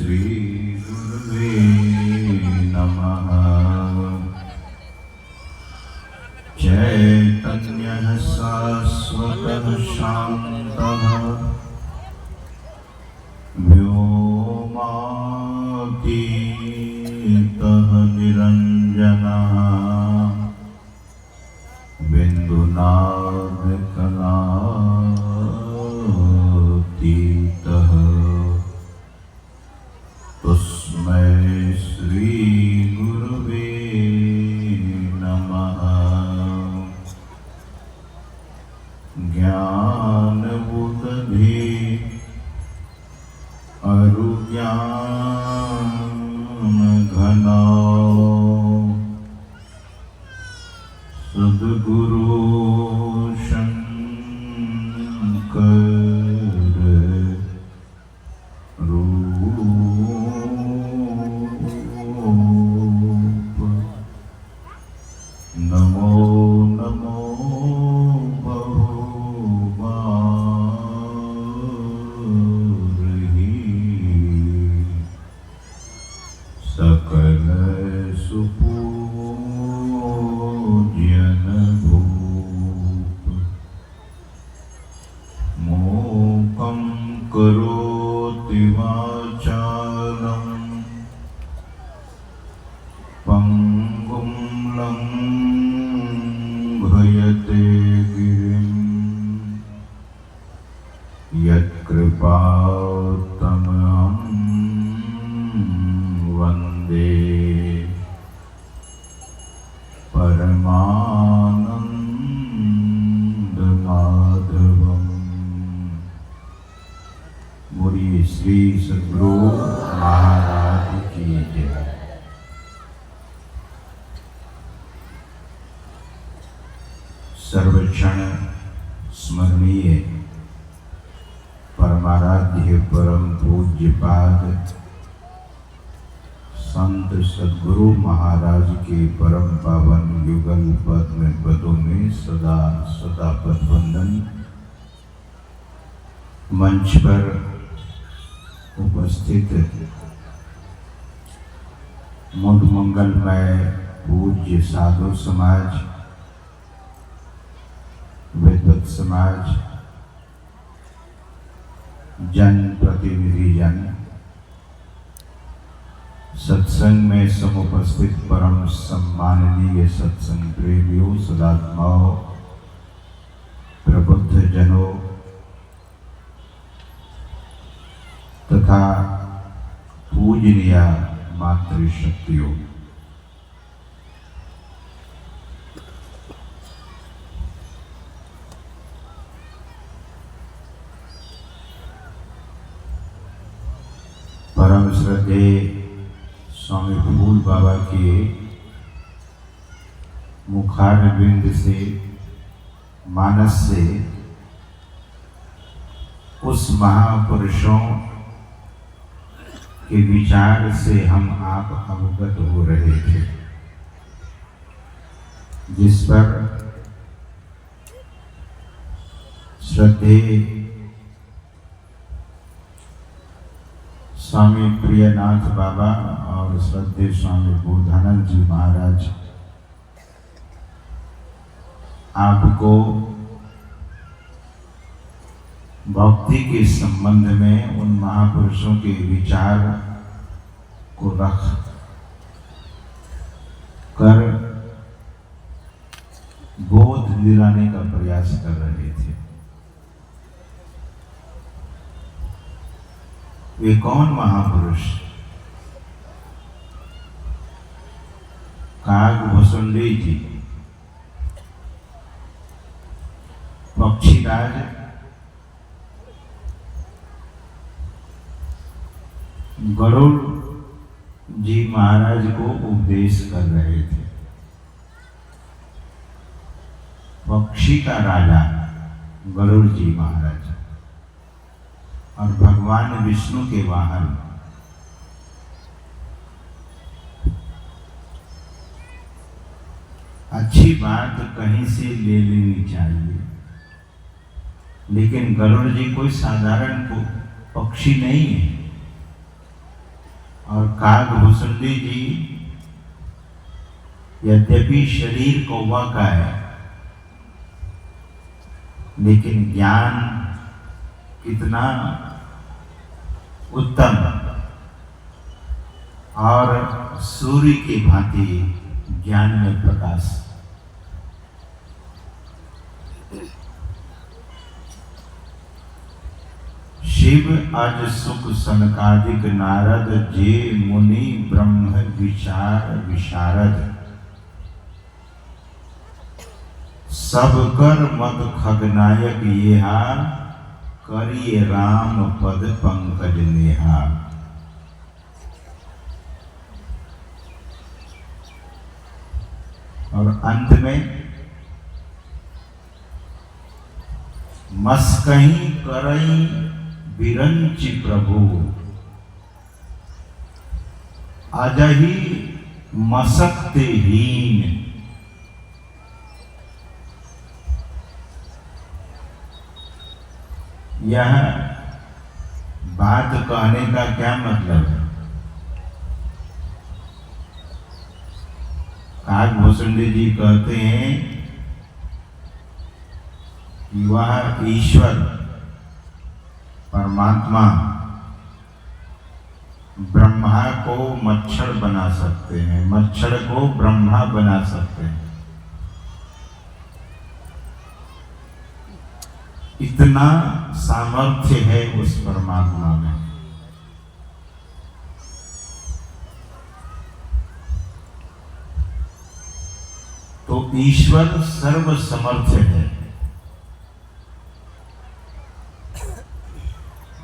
श्री गुरुवे नमः। चैतन्यः शाश्वतः शान्तः व्योमातीतः निरञ्जनः बिन्दुनादकलातीतः तस्मै श्री गुरुवे नमः। ज्ञानबुद्धि अरुज्ञानघना सद्गुरु शंकर रूप। नमो नमो बहुबारही सकल सुपूज्यन भूप। मूकं करोति वाचालं पंगुं लंघयते गिरिं यत्कृपातमहं वन्दे परमानंदमाधवम्। बोलिए श्री सद्गुरु महाराज की जय। सर्वक्षण स्मरणीय परमाराध्य परम पूज्य पाद संत सद्गुरु महाराज के परम पावन युगल पद्म पदों में सदा सदा पदवंदन। मंच पर उपस्थित मुद मंगलमय पूज्य साधु समाज, विद्वत समाज, जन प्रतिनिधि जन, सत्संग में समुपस्थित परम सम्माननीय सत्संग प्रेमियों, सदात्माओं, प्रबुद्ध जनों तथा पूजनीय मातृशक्तियों, परम श्रद्धेय स्वामी फूल बाबा के मुखारविंद से, मानस से उस महापुरुषों के विचार से हम आप अवगत हो रहे थे, जिस पर श्रद्धेय स्वामी प्रियनाथ बाबा और श्रद्धेय स्वामी बोधानंद जी महाराज आपको भक्ति के संबंध में उन महापुरुषों के विचार को रख कर बोध दिलाने का प्रयास कर रहे थे। वे कौन महापुरुष? काग भसुंडी जी, पक्षीराज गरुड़ जी महाराज को उपदेश कर रहे थे। पक्षी का राजा गरुड़ जी महाराज और भगवान विष्णु के वाहन। अच्छी बात कहीं से ले लेनी चाहिए, लेकिन गरुड़ जी कोई साधारण पक्षी नहीं है। और काकभूषुंडी जी यद्यपि शरीर कौवा का है, लेकिन ज्ञान कितना उत्तम और सूर्य की भांति ज्ञान में प्रकाश। शिव अज सुख सनकादिक नारद जे मुनि ब्रह्म विचार विशारद सब कर मत खगनायक येहा करिए राम पद पंकज नेहा। और अंत में मस्कहीं करई बिरंचि प्रभु अजही मसकते हीन। यह बात कहने का क्या मतलब है? काकभूषुंडी जी कहते हैं कि वह ईश्वर परमात्मा ब्रह्मा को मच्छर बना सकते हैं, मच्छर को ब्रह्मा बना सकते हैं। इतना सामर्थ्य है उस परमात्मा में। तो ईश्वर सर्व समर्थ है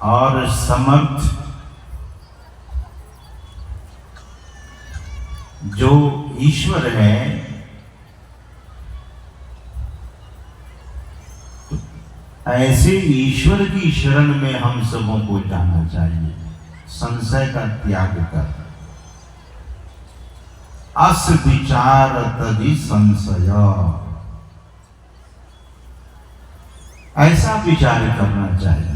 और समर्थ जो ईश्वर है ऐसे ईश्वर की शरण में हम सबों को जाना चाहिए, संशय का त्याग कर। अस विचार तदि संशय, ऐसा विचार करना चाहिए।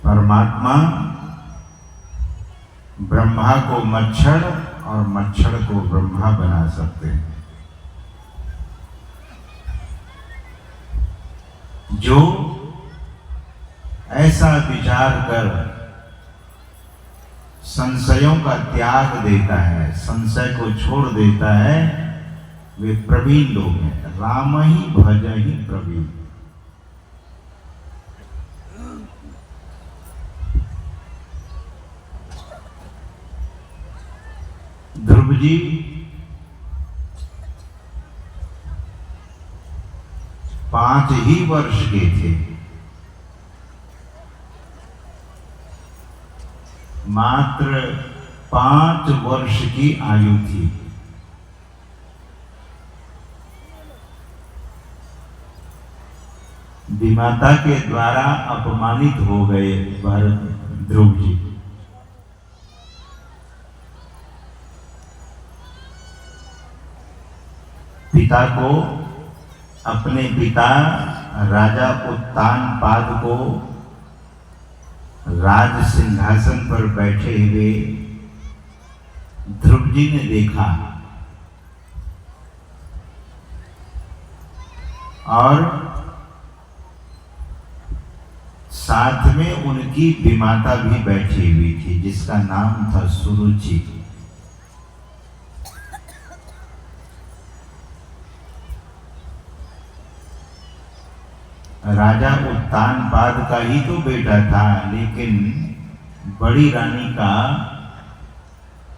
परमात्मा ब्रह्मा को मच्छर और मच्छर को ब्रह्मा बना सकते हैं। जो ऐसा विचार कर संशयों का त्याग देता है, संशय को छोड़ देता है, वे प्रवीण लोग हैं। राम ही भज ही प्रवीण। ध्रुव जी पांच ही वर्ष के थे, मात्र 5 वर्ष की आयु थी। विमाता के द्वारा अपमानित हो गए ध्रुव जी। पिता को, अपने पिता राजा उत्तानपाद को राज सिंहासन पर बैठे हुए ध्रुव जी ने देखा और साथ में उनकी विमाता भी बैठी हुई थी जिसका नाम था सुरुचि। राजा उत्तानपाद का ही तो बेटा था, लेकिन बड़ी रानी का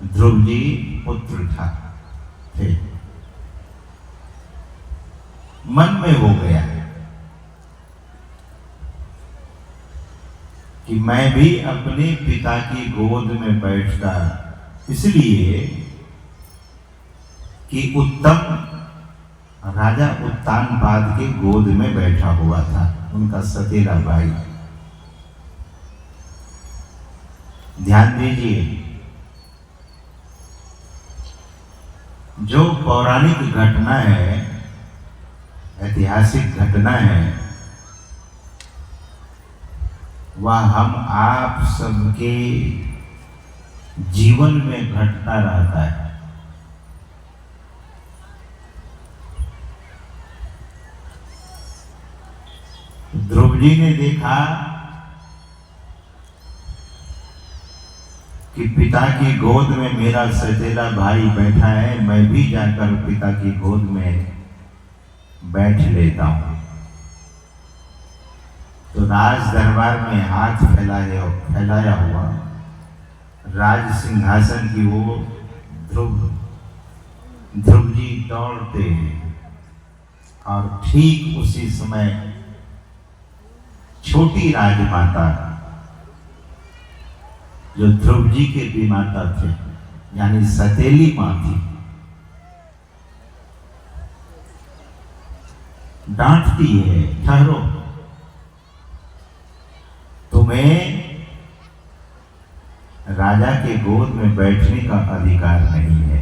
ध्रुव जी पुत्र थे। मन में हो गया कि मैं भी अपने पिता की गोद में बैठता, इसलिए कि उत्तम राजा उत्तानपाद के गोद में बैठा हुआ था, उनका सतेरा भाई। ध्यान दीजिए, जो पौराणिक घटना है, ऐतिहासिक घटना है, वह हम आप सबके जीवन में घटता रहता है। ध्रुव जी ने देखा कि पिता की गोद में मेरा सौतेला भाई बैठा है, मैं भी जाकर पिता की गोद में बैठ लेता हूं। तो राज दरबार में हाथ फैलाया हुआ राज सिंहासन की ओर ध्रुव जी दौड़ते हैं और ठीक उसी समय छोटी राजमाता जो ध्रुव जी के भी माता थे, यानी सौतेली मां थी, डांटती है, ठहरो, तुम्हें राजा के गोद में बैठने का अधिकार नहीं है।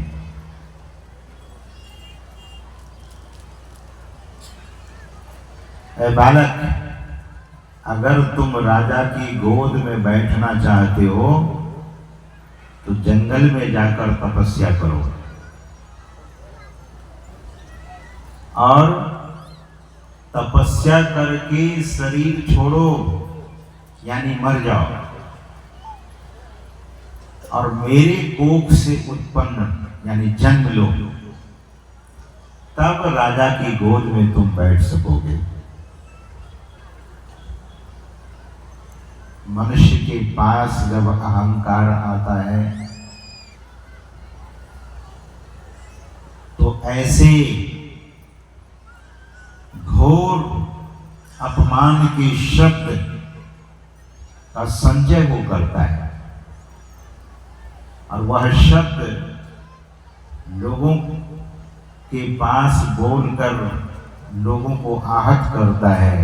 ऐ बालक, अगर तुम राजा की गोद में बैठना चाहते हो तो जंगल में जाकर तपस्या करो और तपस्या करके शरीर छोड़ो, यानी मर जाओ, और मेरे कोख से उत्पन्न यानी जन्म लो, तब राजा की गोद में तुम बैठ सकोगे। मनुष्य के पास जब अहंकार आता है तो ऐसे घोर अपमान के शब्द का संचय वो करता है, और वह शब्द लोगों के पास बोलकर लोगों को आहत करता है,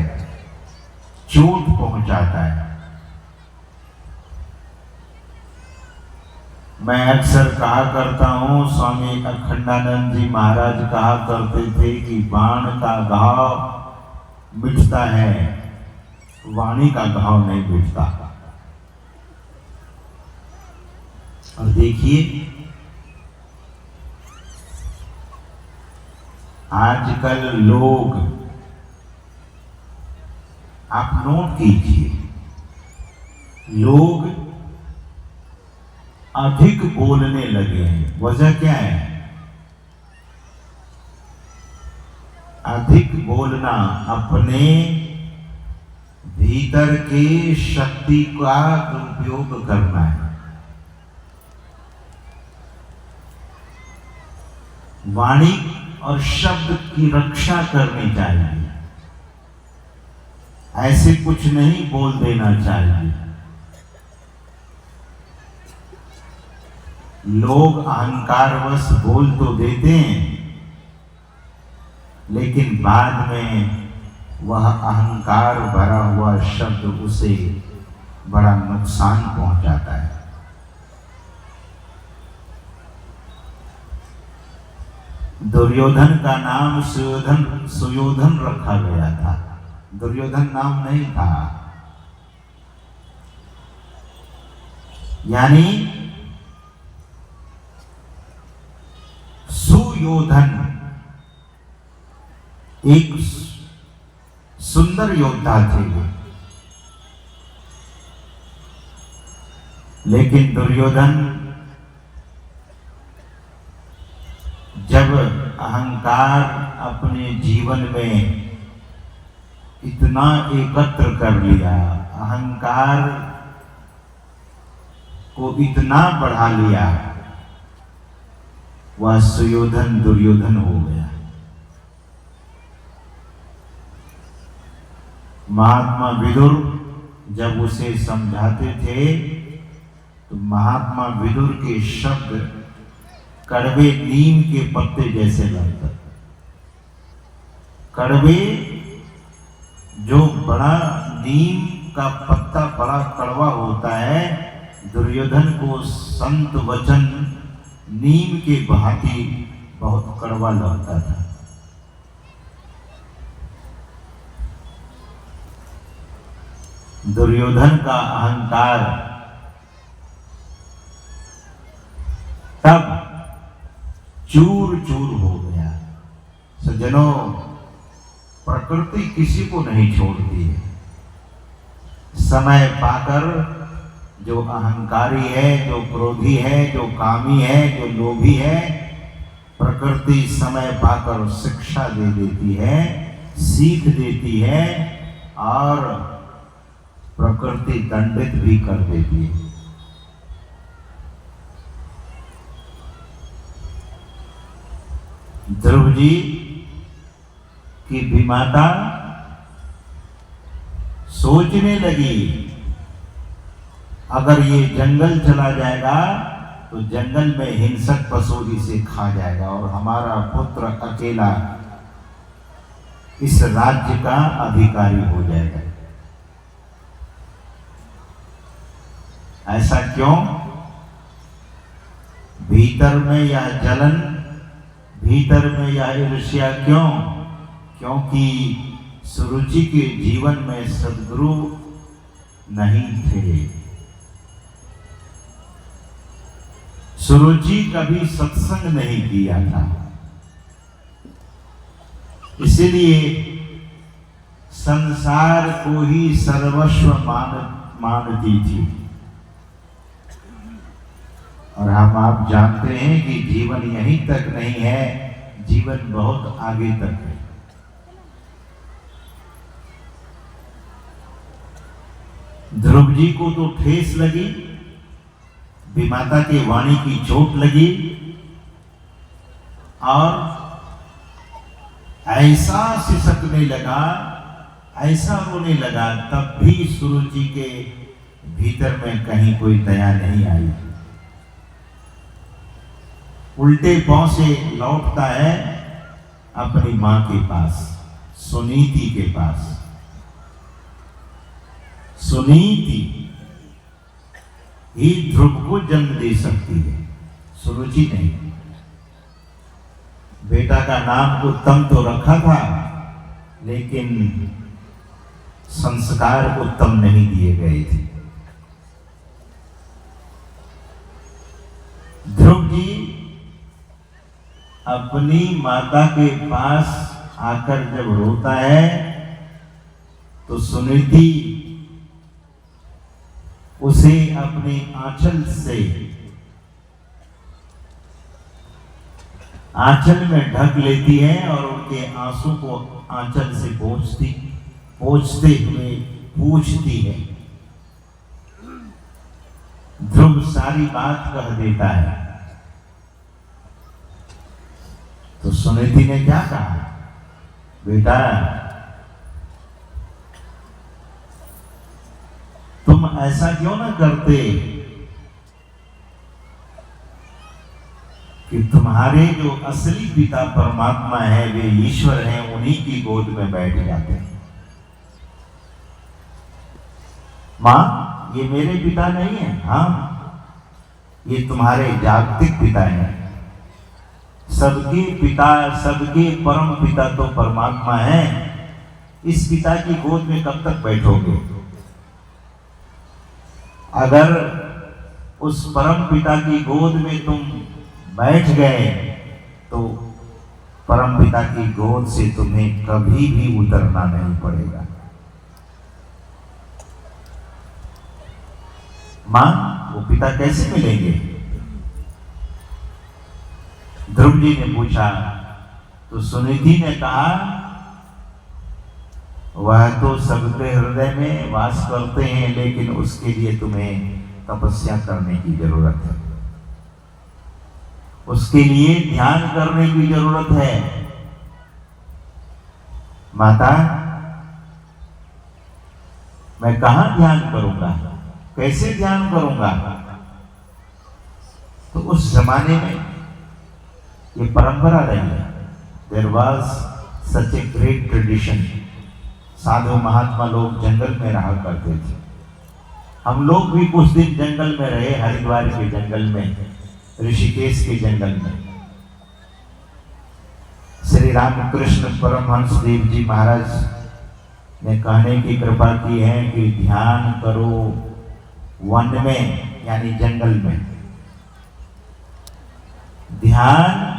चोट पहुंचाता है। मैं अक्सर कहा करता हूँ, स्वामी अखंडानंद जी महाराज कहा करते थे कि बाण का घाव मिटता है, वाणी का घाव नहीं मिटता। और देखिए आजकल लोग, आप नोट कीजिए, लोग अधिक बोलने लगे हैं। वजह क्या है? अधिक बोलना अपने भीतर के शक्ति का दुरुपयोग करना है। वाणी और शब्द की रक्षा करनी चाहिए, ऐसे कुछ नहीं बोल देना चाहिए। लोग अहंकारवश बोल तो देते हैं, लेकिन बाद में वह अहंकार भरा हुआ शब्द उसे बड़ा नुकसान पहुंचाता है। दुर्योधन का नाम सुयोधन रखा गया था, दुर्योधन नाम नहीं था। यानी सुयोधन एक सुंदर योद्धा थे, लेकिन दुर्योधन जब अहंकार अपने जीवन में इतना एकत्र कर लिया, अहंकार को इतना बढ़ा लिया, वह सुयोधन दुर्योधन हो गया। महात्मा विदुर जब उसे समझाते थे तो महात्मा विदुर के शब्द कड़वे नीम के पत्ते जैसे लगते। कड़वे, जो बड़ा नीम का पत्ता बड़ा कड़वा होता है, दुर्योधन को संत वचन नीम के भांति बहुत कड़वा लगता था। दुर्योधन का अहंकार तब चूर चूर हो गया। सज्जनों, प्रकृति किसी को नहीं छोड़ती है। समय पाकर जो अहंकारी है, जो क्रोधी है, जो कामी है, जो लोभी है, प्रकृति समय पाकर शिक्षा दे देती है, सीख देती है और प्रकृति दंडित भी कर देती है। ध्रुव जी की विमाता सोचने लगी, अगर ये जंगल चला जाएगा तो जंगल में हिंसक पशु इसे खा जाएगा और हमारा पुत्र अकेला इस राज्य का अधिकारी हो जाएगा। ऐसा क्यों? भीतर में यह जलन, भीतर में यह ईर्ष्या क्यों? क्योंकि सुरुचि के जीवन में सद्गुरु नहीं थे। सुरुचि कभी सत्संग नहीं किया था, इसलिए संसार को ही सर्वस्व मानती थी। और हम आप जानते हैं कि जीवन यहीं तक नहीं है, जीवन बहुत आगे तक है। ध्रुव जी को तो ठेस लगी, विमाता की वाणी की चोट लगी और ऐसा सिसकने लगा, ऐसा रोने लगा, तब भी सुरुचि के भीतर में कहीं कोई दया नहीं आई। उल्टे पांव से लौटता है अपनी मां के पास, सुनीति के पास। सुनीति ही ध्रुव को जन्म दे सकती है, सुरुचि नहीं। बेटा का नाम उत्तम तो रखा था, लेकिन संस्कार उत्तम नहीं दिए गए थे। ध्रुव जी अपनी माता के पास आकर जब रोता है तो सुनीति उसे अपने आंचल से, आंचल में ढक लेती है और उनके आंसू को आंचल से पोंछते हुए पूछती है। ध्रुव सारी बात कह देता है तो सुनीति ने क्या कहा, बेटा तुम ऐसा क्यों ना करते कि तुम्हारे जो असली पिता परमात्मा है, वे ईश्वर हैं, उन्हीं की गोद में बैठ जाते हैं। मां, ये मेरे पिता नहीं है, हाँ ये तुम्हारे जागतिक पिता हैं। सबके पिता, सबके परम पिता तो परमात्मा है। इस पिता की गोद में कब तक बैठोगे? अगर उस परम पिता की गोद में तुम बैठ गए तो परम पिता की गोद से तुम्हें कभी भी उतरना नहीं पड़ेगा। मां, वो पिता कैसे मिलेंगे? ध्रुव जी ने पूछा तो सुनिधि ने कहा, वह तो सबके हृदय में वास करते हैं, लेकिन उसके लिए तुम्हें तपस्या करने की जरूरत है, उसके लिए ध्यान करने की जरूरत है। माता, मैं कहां ध्यान करूंगा, कैसे ध्यान करूंगा? तो उस जमाने में ये परंपरा रही है। There was such a great tradition. साधु महात्मा लोग जंगल में रहा करते थे। हम लोग भी कुछ दिन जंगल में रहे, हरिद्वार के जंगल में, ऋषिकेश के जंगल में। श्री रामकृष्ण परमहंस देव जी महाराज ने कहने की कृपा की है कि ध्यान करो वन में, यानी जंगल में। ध्यान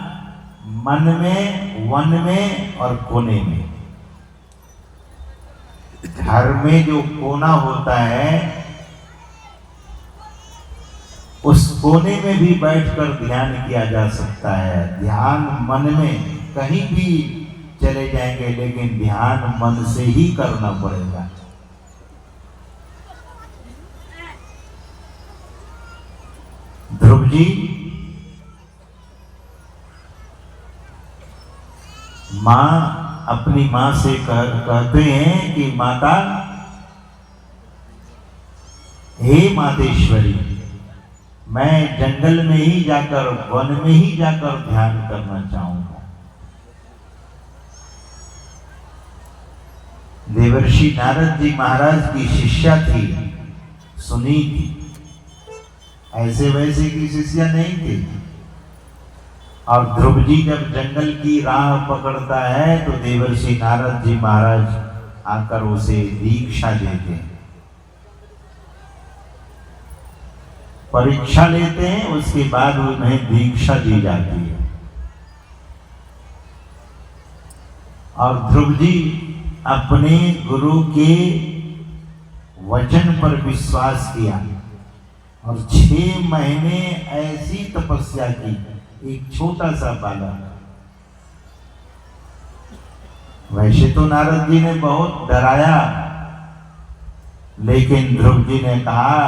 मन में, वन में और कोने में। घर में जो कोना होता है उस कोने में भी बैठकर ध्यान किया जा सकता है। ध्यान मन में कहीं भी चले जाएंगे, लेकिन ध्यान मन से ही करना पड़ेगा। ध्रुव जी मां अपनी मां से कहते हैं कि माता, हे मातेश्वरी, मैं जंगल में ही जाकर, वन में ही जाकर ध्यान करना चाहूंगा। देवर्षि नारद जी महाराज की शिष्या थी, सुनी थी, ऐसे वैसे की शिष्या नहीं थी। और ध्रुव जी जब जंगल की राह पकड़ता है तो देवर्षि नारद जी महाराज आकर उसे दीक्षा देते हैं, परीक्षा लेते हैं, उसके बाद उन्हें दीक्षा दी जाती है। और ध्रुव जी अपने गुरु के वचन पर विश्वास किया और 6 महीने ऐसी तपस्या की। एक छोटा सा बालक, वैसे तो नारद जी ने बहुत डराया, लेकिन ध्रुव जी ने कहा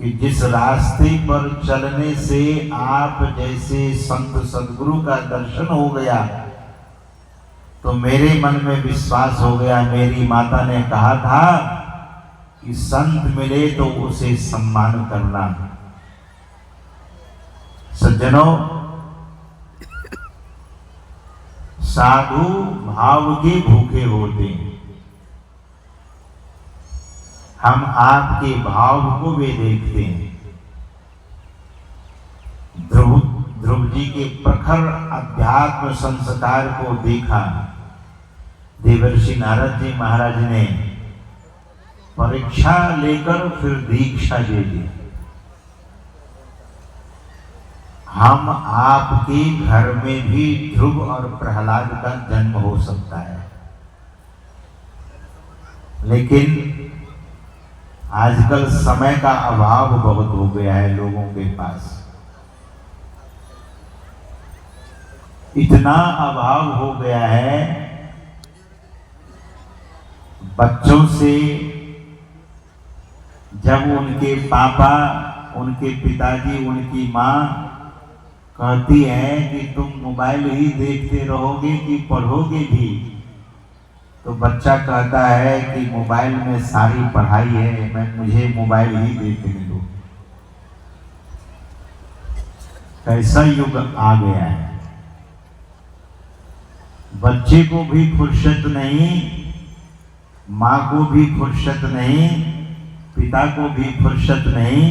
कि जिस रास्ते पर चलने से आप जैसे संत सदगुरु का दर्शन हो गया तो मेरे मन में विश्वास हो गया। मेरी माता ने कहा था कि संत मिले तो उसे सम्मान करना। सज्जनों, साधु भाव के भूखे होते हैं। हम आपके भाव को वे देखते हैं। ध्रुव जी के प्रखर अध्यात्म संस्कार को देखा देवर्षि नारद जी महाराज ने, परीक्षा लेकर फिर दीक्षा दे दी। हम आपके घर में भी ध्रुव और प्रहलाद का जन्म हो सकता है, लेकिन आजकल समय का अभाव बहुत हो गया है लोगों के पास। इतना अभाव हो गया है, बच्चों से जब उनके पापा, उनके पिताजी, उनकी माँ कहती है कि तुम मोबाइल ही देखते रहोगे कि पढ़ोगे भी, तो बच्चा कहता है कि मोबाइल में सारी पढ़ाई है, मुझे मोबाइल ही देखने दो। कैसा युग आ गया है। बच्चे को भी फुर्सत नहीं, माँ को भी फुर्सत नहीं, पिता को भी फुर्सत नहीं,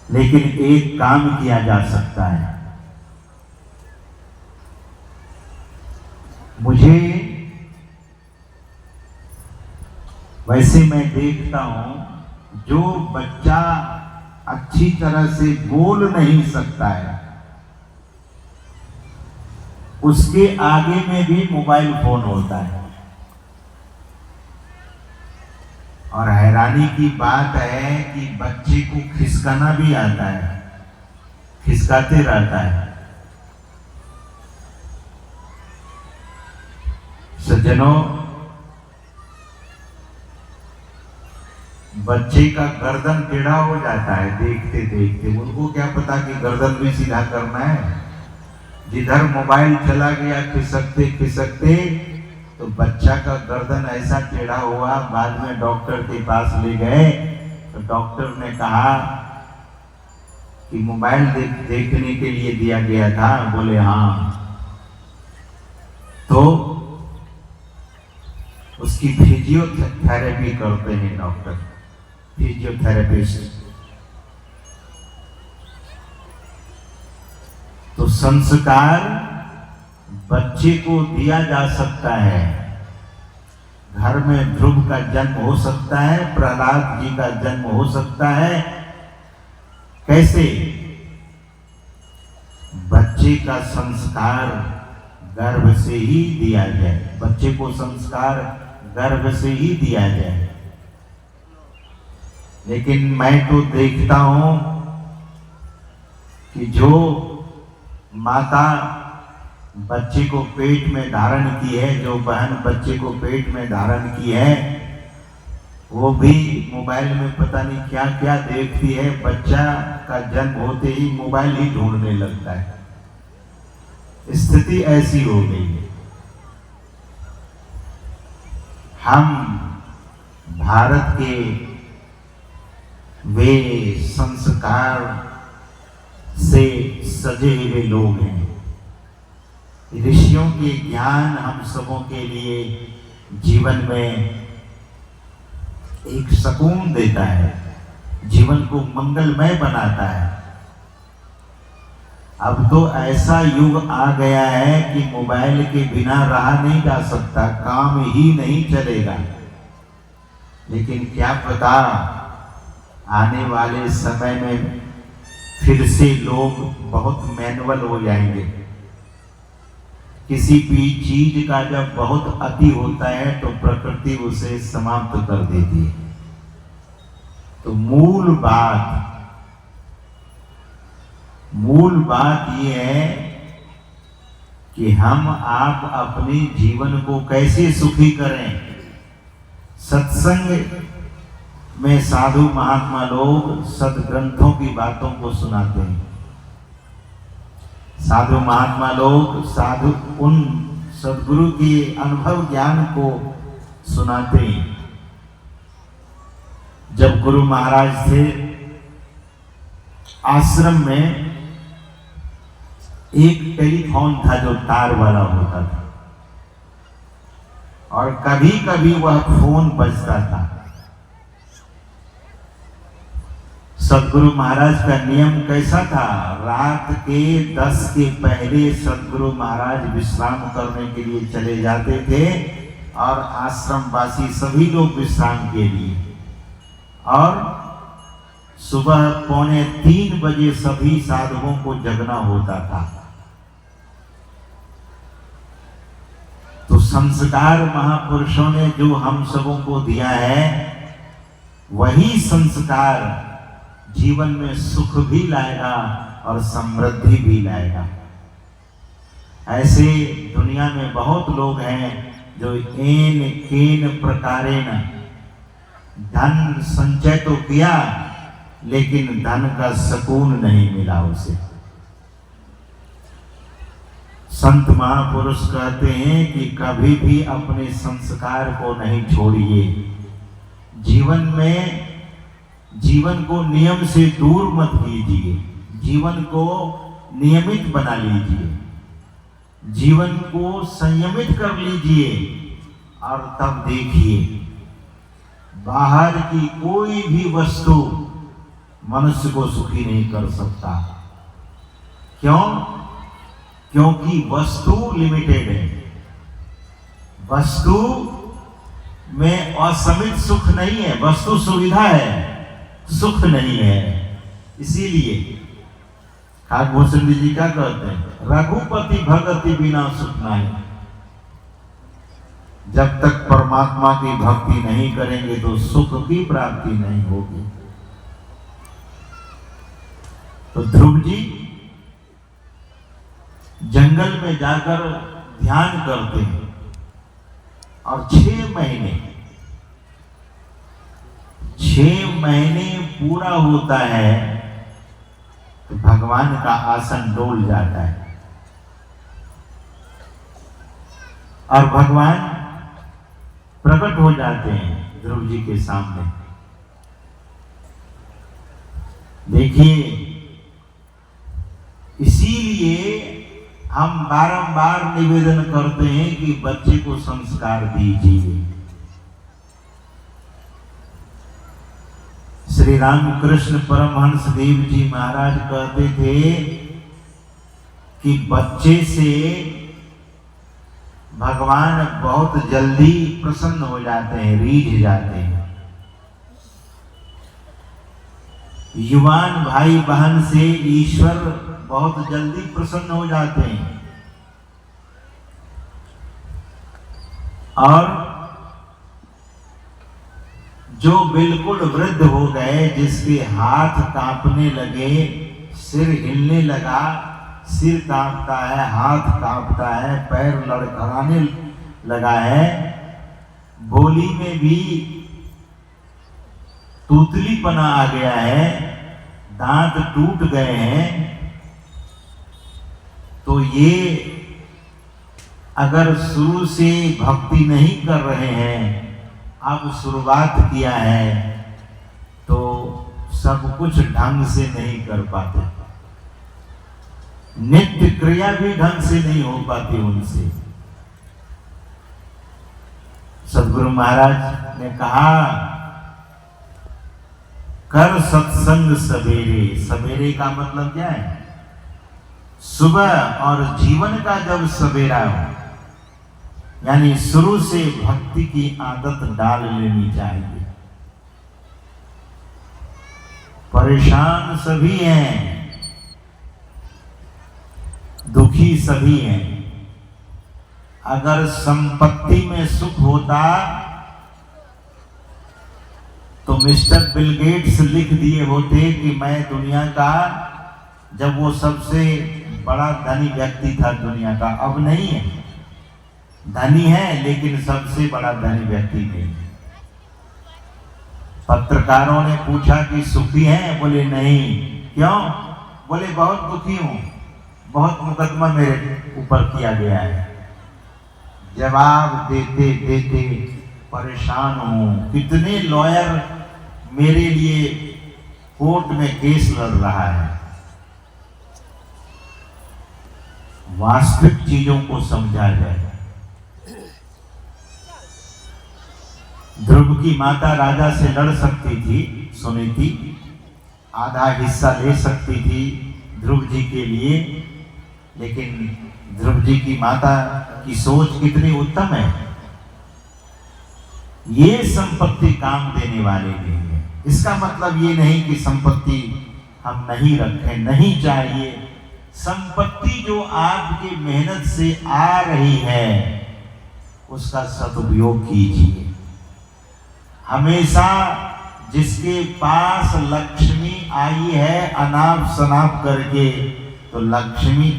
लेकिन एक काम किया जा सकता है। मुझे वैसे मैं देखता हूं, जो बच्चा अच्छी तरह से बोल नहीं सकता है उसके आगे में भी मोबाइल फोन होता है। और हैरानी की बात है कि बच्चे को खिसकाना भी आता है, खिसकाते रहता है। सज्जनों, बच्चे का गर्दन टेढ़ा हो जाता है देखते देखते। उनको क्या पता कि गर्दन भी सीधा करना है। जिधर मोबाइल चला गया खिसकते खिसकते तो बच्चा का गर्दन ऐसा टेढ़ा हुआ। बाद में डॉक्टर के पास ले गए तो डॉक्टर ने कहा कि मोबाइल देखने के लिए दिया गया था। बोले हाँ। तो उसकी फिजियोथेरेपी करते हैं डॉक्टर, फिजियोथेरेपिस्ट। तो संस्कार बच्चे को दिया जा सकता है। घर में ध्रुव का जन्म हो सकता है, प्रहलाद जी का जन्म हो सकता है। कैसे? बच्चे का संस्कार गर्भ से ही दिया जाए, बच्चे को संस्कार गर्भ से ही दिया जाए। लेकिन मैं तो देखता हूं कि जो माता बच्चे को पेट में धारण की है, जो बहन बच्चे को पेट में धारण की है, वो भी मोबाइल में पता नहीं क्या क्या देखती है। बच्चा का जन्म होते ही मोबाइल ही ढूंढने लगता है। स्थिति ऐसी हो गई है। हम भारत के वे संस्कार से सजे हुए लोग हैं। ऋषियों के ज्ञान हम सबों के लिए जीवन में एक सुकून देता है, जीवन को मंगलमय बनाता है। अब तो ऐसा युग आ गया है कि मोबाइल के बिना रहा नहीं जा सकता, काम ही नहीं चलेगा। लेकिन क्या पता आने वाले समय में फिर से लोग बहुत मैनुअल हो जाएंगे। किसी भी चीज का जब बहुत अति होता है तो प्रकृति उसे समाप्त कर देती है। तो मूल बात ये है कि हम आप अपने जीवन को कैसे सुखी करें। सत्संग में साधु महात्मा लोग सदग्रंथों की बातों को सुनाते हैं। साधु महात्मा लोग उन सदगुरु के अनुभव ज्ञान को सुनाते हैं। जब गुरु महाराज थे, आश्रम में एक टेलीफोन था जो तार वाला होता था, और कभी कभी वह फोन बजता था। सदगुरु महाराज का नियम कैसा था? रात के 10 के पहले सदगुरु महाराज विश्राम करने के लिए चले जाते थे, और आश्रम वासी सभी लोग विश्राम के लिए, और सुबह 2:45 बजे सभी साधुओं को जगना होता था। तो संस्कार महापुरुषों ने जो हम सबों को दिया है, वही संस्कार जीवन में सुख भी लाएगा और समृद्धि भी लाएगा। ऐसे दुनिया में बहुत लोग हैं जो एन केन प्रकारेण धन संचय तो किया, लेकिन धन का सुकून नहीं मिला उसे। संत महापुरुष कहते हैं कि कभी भी अपने संस्कार को नहीं छोड़िए। जीवन को नियम से दूर मत कीजिए, जीवन को नियमित बना लीजिए, जीवन को संयमित कर लीजिए, और तब देखिए बाहर की कोई भी वस्तु मनुष्य को सुखी नहीं कर सकता। क्यों? क्योंकि वस्तु लिमिटेड है। वस्तु में असीमित सुख नहीं है, वस्तु सुविधा है, सुख नहीं है। इसीलिए खाटभूषण जी क्या कहते हैं? रघुपति भगति बिना सुख नहीं। जब तक परमात्मा की भक्ति नहीं करेंगे तो सुख की प्राप्ति नहीं होगी। तो ध्रुव जी जंगल में जाकर ध्यान करते हैं, और 6 महीने पूरा होता है तो भगवान का आसन डोल जाता है, और भगवान प्रकट हो जाते हैं ध्रुव जी के सामने। देखिए, इसीलिए हम बारंबार निवेदन करते हैं कि बच्चे को संस्कार दीजिए। श्री रामकृष्ण परमहंस देव जी महाराज कहते थे कि बच्चे से भगवान बहुत जल्दी प्रसन्न हो जाते हैं, रीझ जाते हैं। युवान भाई बहन से ईश्वर बहुत जल्दी प्रसन्न हो जाते हैं। और जो बिल्कुल वृद्ध हो गए, जिसके हाथ कांपने लगे, सिर हिलने लगा, सिर कांपता है, हाथ कांपता है, पैर लड़खड़ाने लगा है, बोली में भी तूतलीपना आ गया है, दांत टूट गए हैं, तो ये अगर शुरू से भक्ति नहीं कर रहे हैं, अब शुरुआत किया है, तो सब कुछ ढंग से नहीं कर पाते। नित्य क्रिया भी ढंग से नहीं हो पाती उनसे। सद्गुरु महाराज ने कहा, कर सत्संग सवेरे। सवेरे का मतलब क्या है? सुबह। और जीवन का जब सवेरा हो, यानी शुरू से भक्ति की आदत डाल लेनी चाहिए। परेशान सभी हैं, दुखी सभी हैं। अगर संपत्ति में सुख होता तो मिस्टर बिल गेट्स लिख दिए होते कि मैं दुनिया का, जब वो सबसे बड़ा धनी व्यक्ति था दुनिया का, अब नहीं है, धनी है लेकिन सबसे बड़ा धनी व्यक्ति नहीं। पत्रकारों ने पूछा कि सुखी हैं? बोले नहीं। क्यों? बोले बहुत दुखी हूं, बहुत मुकदमा मेरे ऊपर किया गया है। जवाब देते देते परेशान हूं, कितने लॉयर मेरे लिए कोर्ट में केस लड़ रहा है। वास्तविक चीजों को समझा जाए। ध्रुव की माता राजा से लड़ सकती थी, सुनीति, आधा हिस्सा ले सकती थी ध्रुव जी के लिए, लेकिन ध्रुव जी की माता की सोच कितनी उत्तम है। ये संपत्ति काम देने वाले नहीं है। इसका मतलब ये नहीं कि संपत्ति हम नहीं रखें, नहीं चाहिए। संपत्ति जो आपकी मेहनत से आ रही है, उसका सदुपयोग कीजिए। हमेशा जिसके पास लक्ष्मी आई है अनाप शनाप करके, तो लक्ष्मी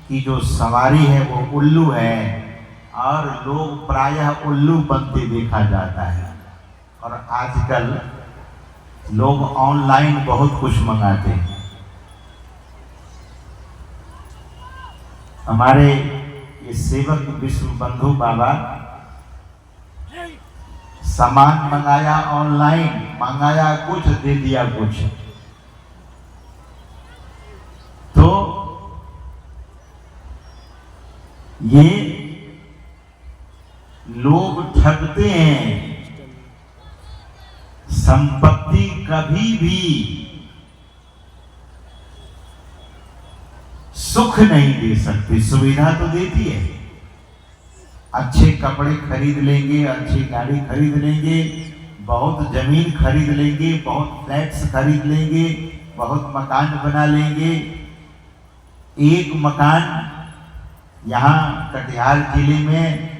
की जो सवारी है वो उल्लू है, और लोग प्रायः उल्लू बनते देखा जाता है। और आजकल लोग ऑनलाइन बहुत कुछ मंगाते हैं। हमारे ये सेवक विश्व बंधु बाबा सामान मंगाया, ऑनलाइन मंगाया कुछ, दे दिया कुछ। तो ये लोग ठगते हैं। संपत्ति कभी भी सुख नहीं दे सकती, सुविधा तो देती है। अच्छे कपड़े खरीद लेंगे, अच्छी गाड़ी खरीद लेंगे, बहुत जमीन खरीद लेंगे, बहुत फ्लैट्स खरीद लेंगे, बहुत मकान बना लेंगे। एक मकान यहाँ कटिहार जिले में,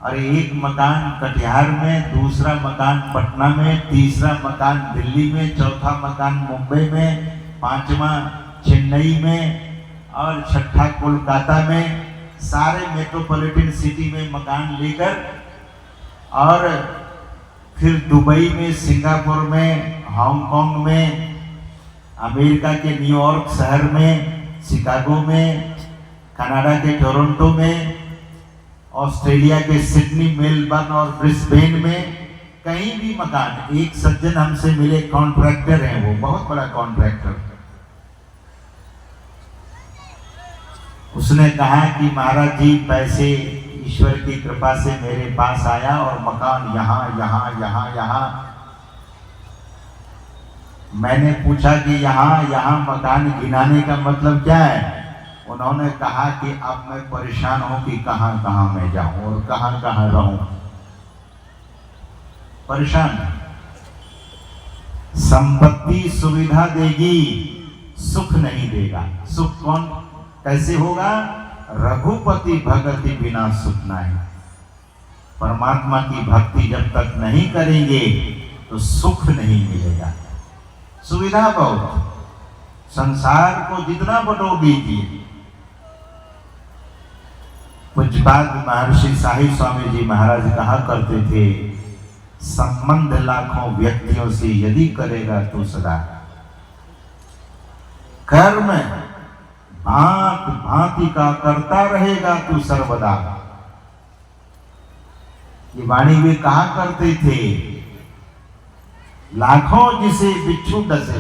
और एक मकान कटिहार में, दूसरा मकान पटना में, तीसरा मकान दिल्ली में, चौथा मकान मुंबई में, पांचवा चेन्नई में, और छठा कोलकाता में। सारे मेट्रोपॉलिटन सिटी में मकान लेकर, और फिर दुबई में, सिंगापुर में, हांगकांग में, अमेरिका के न्यूयॉर्क शहर में, शिकागो में, कनाडा के टोरंटो में, ऑस्ट्रेलिया के सिडनी, मेलबर्न और ब्रिस्बेन में, कहीं भी मकान। एक सज्जन हमसे मिले, कॉन्ट्रैक्टर हैं, वो बहुत बड़ा कॉन्ट्रैक्टर। उसने कहा कि महाराज जी, पैसे ईश्वर की कृपा से मेरे पास आया, और मकान यहाँ यहाँ यहाँ यहाँ। मैंने पूछा कि यहाँ यहाँ मकान गिनाने का मतलब क्या है? उन्होंने कहा कि अब मैं परेशान हूं कि कहां कहां मैं जाऊं और कहां कहां रहूं। परेशान। संपत्ति सुविधा देगी, सुख नहीं देगा। सुख कौन कैसे होगा? रघुपति भगति बिना सुख नहीं। परमात्मा की भक्ति जब तक नहीं करेंगे तो सुख नहीं मिलेगा। सुविधा बहुत, संसार को जितना बटोर दीजिए। पूज्यपाद महर्षि साहिब स्वामी जी महाराज कहा करते थे, संबंध लाखों व्यक्तियों से यदि करेगा तो सदा, कर्म भांत भांति का करता रहेगा तू सर्वदा। ये वाणी वे कहा करते थे, लाखों जिसे बिच्छू डसे